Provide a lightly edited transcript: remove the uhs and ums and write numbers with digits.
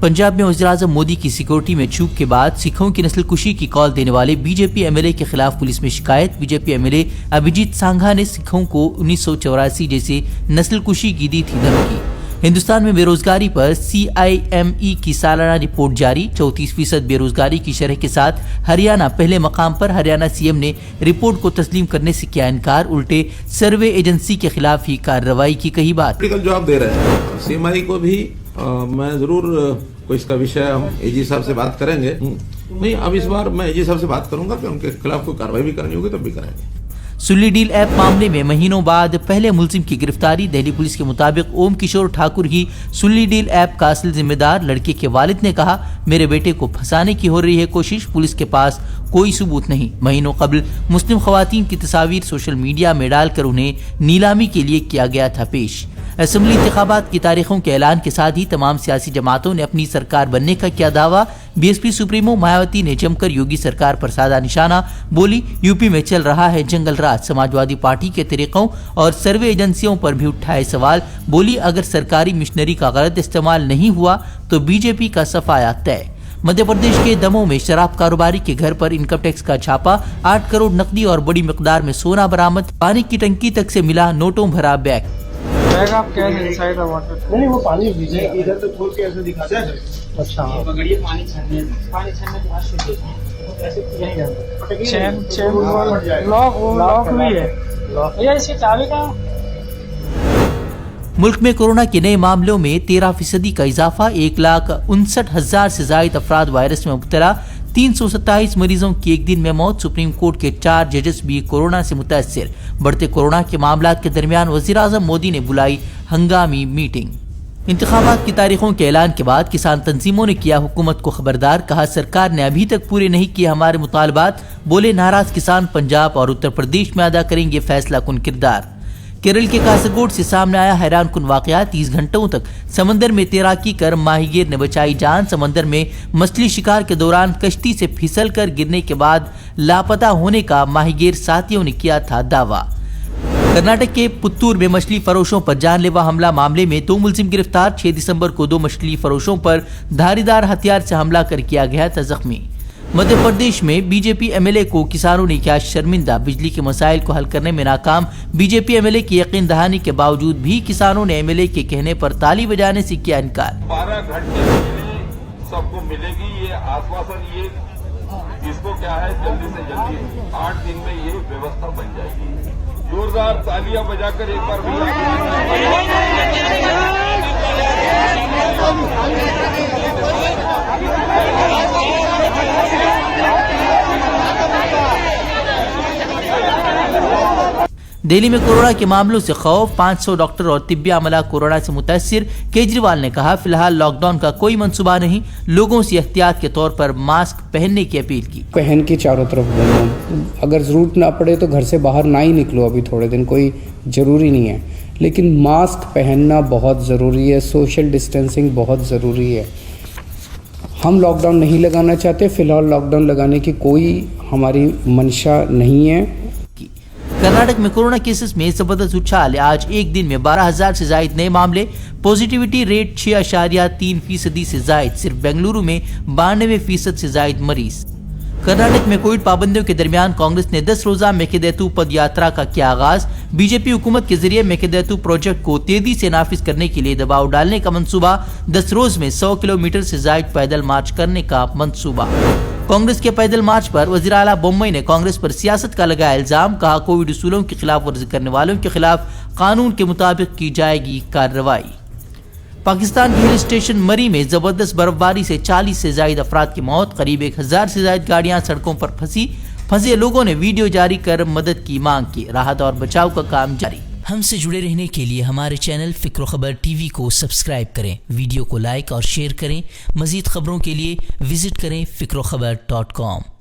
पंजाब में वज़ीर-ए-आज़म मोदी की सिक्योरिटी में चूक के बाद सिखों की नस्लकुशी की कॉल देने वाले बीजेपी एमएलए के खिलाफ पुलिस में शिकायत। बीजेपी एमएलए अभिजीत सांघा ने सिखों को 1984 जैसे नस्लकुशी की दी थी धमकी। हिंदुस्तान में बेरोजगारी पर CIME की सालाना रिपोर्ट जारी। 34% बेरोजगारी की शरह के साथ हरियाणा पहले मकाम पर। हरियाणा सीएम ने रिपोर्ट को तस्लीम करने से किया इनकार, उल्टे सर्वे एजेंसी के खिलाफ ही कार्रवाई की कही बात। जवाब दे रहे हैं CMI को भी मैं जरूर कोई इसका विषय हम AG साहब से बात करेंगे। नहीं, अब इस बार मैं AG साहब से बात करूंगा कि उनके खिलाफ कोई कार्रवाई भी करनी होगी तब भी करेंगे। सुल्ली डील ऐप मामले में महीनों बाद पहले मुलजिम की गिरफ्तारी। दिल्ली पुलिस के मुताबिक ओम किशोर ठाकुर ही सुल्ली डील ऐप का असल जिम्मेदार। लड़के के वालिद ने कहा, मेरे बेटे को फंसाने की हो रही है कोशिश, पुलिस के पास कोई सबूत नहीं। महीनों कबल मुस्लिम खवातीन की तस्वीर सोशल मीडिया में डालकर उन्हें नीलामी के लिए किया गया था पेश। असेंबली इंतखाबात की तारीखों के ऐलान के साथ ही तमाम सियासी जमातों ने अपनी सरकार बनने का किया दावा। BSP सुप्रीमो मायावती ने जमकर योगी सरकार पर साधा निशाना, बोली यूपी में चल रहा है जंगल राज। समाजवादी पार्टी के तरीकों और सर्वे एजेंसियों पर भी उठाए सवाल, बोली अगर सरकारी मिशनरी का गलत इस्तेमाल नहीं हुआ तो बीजेपी का सफाया तय। मध्य प्रदेश के दमोह में शराब कारोबारी के घर पर इनकम टैक्स का छापा। 8 करोड़ नकदी और बड़ी मिकदार में सोना बरामद। पानी की टंकी तक से मिला नोटों भरा बैग। आप क्या है इनसाइड वाटर? नहीं, वो पानी भीजे इधर तो खोल के ऐसे दिखाता है। अच्छा, पकड़िए पानी छानने के बाद शुद्ध होता है। ऐसे नहीं जाता। चेन लॉक हुई है भैया, इसकी चाबी कहाँ? मुल्क में कोरोना के नए मामलों में 13% का इजाफा। 1,59,000 से ज्यादा अफराद वायरस में मुब्तला। 327 मरीजों की एक दिन में मौत। सुप्रीम कोर्ट के 4 जजेस भी कोरोना से मुतासिर। बढ़ते कोरोना के मामलात के दरमियान वज़ीर-ए-आज़म मोदी ने बुलाई हंगामी मीटिंग। इंतखाबात की तारीखों के ऐलान के बाद किसान तंजीमों ने किया हुकूमत को खबरदार। कहा, सरकार ने अभी तक पूरे नहीं किए हमारे मुतालबात। बोले, नाराज किसान पंजाब और उत्तर प्रदेश में अदा करेंगे फैसला कुन किरदार। केरल के कासरगोड से सामने आया हैरान कुन वाकया। 30 घंटों तक समंदर में तैराकी कर माहीगीर ने बचाई जान। समंदर में मछली शिकार के दौरान कश्ती से फिसल कर गिरने के बाद लापता होने का माहीगीर साथियों ने किया था दावा। कर्नाटक के पुत्तूर में मछली फरोशों पर जानलेवा हमला मामले में 2 मुलजिम गिरफ्तार। 6 दिसंबर को 2 मछली फरोशों पर धारीदार हथियार से हमला कर किया गया था जख्मी। मध्य प्रदेश में बीजेपी एमएलए को किसानों ने किया शर्मिंदा। बिजली के मसाइल को हल करने में नाकाम। बीजेपी एमएलए की यकीन दहानी के बावजूद भी किसानों ने एमएलए के कहने पर ताली बजाने से किया इनकार। 12 घंटे बिजली सबको मिलेगी, ये आश्वासन, ये इसको क्या है, जल्दी से जल्दी 8 दिन में ये व्यवस्था बन जाएगी। जोरदार तालियां बजाकर एक बार दिल्ली में कोरोना के मामलों से खौफ। 500 डॉक्टर और तिब्बी अमला कोरोना से मुतासिर। केजरीवाल ने कहा, फिलहाल लॉकडाउन का कोई मंसूबा नहीं। लोगों से एहतियात के तौर पर मास्क पहनने की अपील की। पहन के चारों तरफ घूमो, अगर जरूरत ना पड़े तो घर से बाहर ना ही निकलो। अभी थोड़े दिन कोई जरूरी नहीं है, लेकिन मास्क पहनना बहुत ज़रूरी है। सोशल डिस्टेंसिंग बहुत ज़रूरी है। हम लॉकडाउन नहीं लगाना चाहते। फिलहाल लॉकडाउन लगाने की कोई हमारी मंशा नहीं है। कर्नाटक में कोरोना केसेस में जबरदस्त उछाल। आज एक दिन में 12,000 से ज्यादा नए मामले। पॉजिटिविटी रेट 6.3% से ज्यादा। सिर्फ बेंगलुरु में 92% से ज्यादा मरीज। कर्नाटक में कोविड पाबंदियों के दरमियान कांग्रेस ने 10 रोजा मेकेदातु पद यात्रा का किया आगाज। बीजेपी हुकूमत के जरिए मेकेदातु प्रोजेक्ट को तेजी से नाफिज करने के लिए दबाव डालने का मंसूबा। 10 रोज में 100 किलोमीटर से ज्यादा पैदल मार्च करने का मंसूबा। कांग्रेस के पैदल मार्च पर वजीर आला बोम्मई ने कांग्रेस पर सियासत का लगाया इल्जाम। कहा, कोविड उसूलों की खिलाफ वर्जी करने वालों के खिलाफ कानून के मुताबिक की जाएगी कार्रवाई। पाकिस्तान के हिल स्टेशन मरी में जबरदस्त बर्फबारी से 40 से ज्यादा अफराद की मौत। करीब 1000 से ज्यादा गाड़ियां सड़कों पर फंसे लोगों ने वीडियो जारी कर मदद की मांग की। राहत और बचाव का काम जारी। हमसे जुड़े रहने के लिए हमारे चैनल फिक्र खबर टीवी को सब्सक्राइब करें, वीडियो को लाइक और शेयर करें। मजीद खबरों के लिए विजिट करें fikrokhabar.com।